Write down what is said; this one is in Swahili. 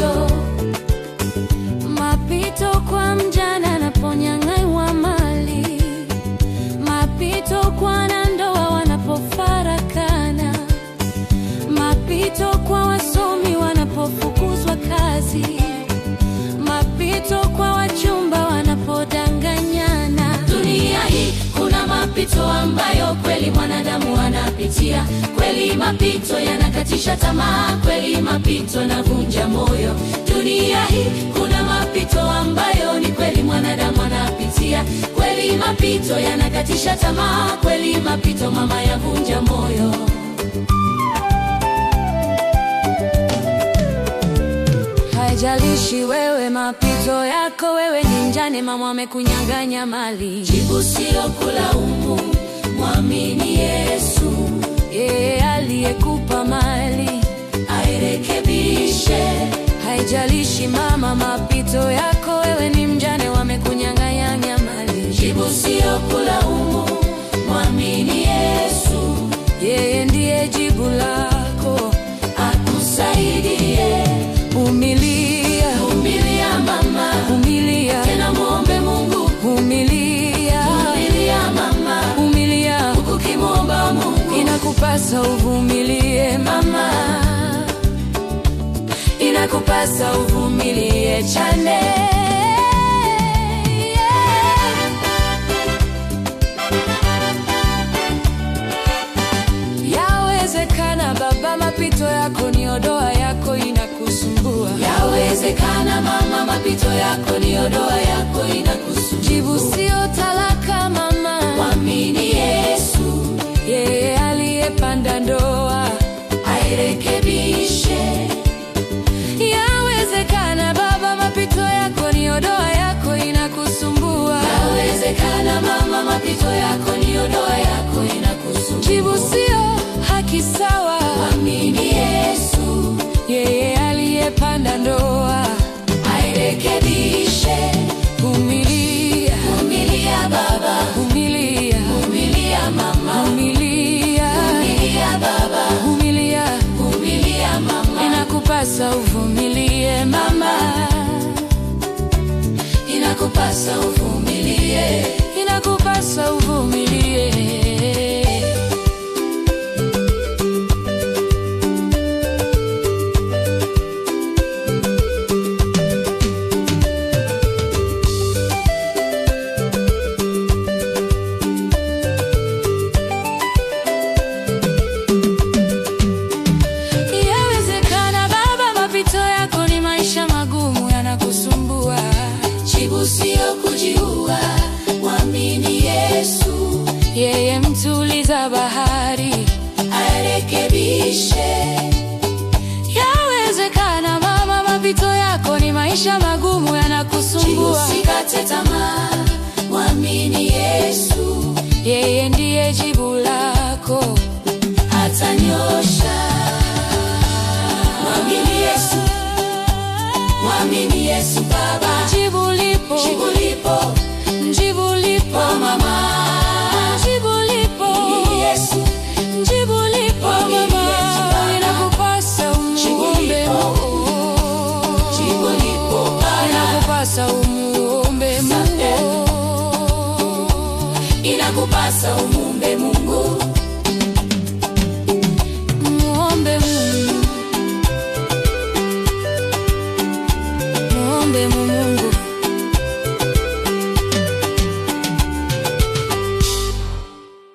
mapito. Mapito kwa mjane anaponyang'anywa mali, mapito kwa wanandoa wanapofarakana, mapito kwa wasomi wanapofukuzwa kazi, mapito kwa wachumba wanapodanganyana. Dunia hii kuna mapito ambayo kweli mwanadamu anapitia. Kweli mapito yanakatisha tamaa, kweli mapito yanavunja moyo. Dunia hii kuna mapito ambayo ni kweli mwanadamu anapitia. Kweli mapito yanakatisha tamaa, kweli mapito mama yavunja moyo. Haijalishi wewe mapito yako, wewe ni mjane, mama amekunyang'anya mali. Jibu sio kulaumu, mwamini Yesu. Yeye aliyekupa mali airekebishe. Haijalishi mama mapito yako, wewe ni mjane, wamekunyang'anya mali. Jibu sio kulaumu, mwamini Yesu. Yeye ndiye jibu lako, akusaidie. Vumilia, vumilia mama, vumilia. Tena muombe Mungu, vumilia. Vumilia mama, vumilia. Ukimwomba Mungu inakupasa uvumilie mama, inakupasa uvumilie chane. Yawezekana baba mapito yako ni odoa yako inakusumbua. Yawezekana mama mapito yako ni odoa yako inakusumbua. Jibu sio talaka mama, mwamini Yesu. Yeye aliyepanda ndoa airekebishe. Yawezekana baba mapito yako ni odoa yako inakusumbua. Yawezekana mama mapito yako ni odoa yako inakusumbua. Jibu sio haki sawa, mwamini Yesu. Yeye aliyepanda ndoa airekebishe. Vumilia, vumilia baba, vumilia, vumilia mama, vumilia, vumilia baba, vumilia, vumilia mama. Inakupasa uvumilie mama, inakupasa uvumilie, inakupasa uvumilie. Sio kujiua, mwamini Yesu. Yeye mtuliza bahari airekebishe. Yawezekana mama mapito yako ni maisha magumu yanakusumbua. Usikate tamaa, mwamini Yesu. Yeye ndiye jibu lako, atanyosha. Mwamini Yesu, mwamini Yesu baba. Jibu lipo, jibu lipo, jibu lipo mama. Jibu lipo, Yesu. Jibu lipo mama, inakupasa umuombe Mungu. Jibu lipo, inakupasa umuombe Mungu. Inakupasa umuombe Mungu.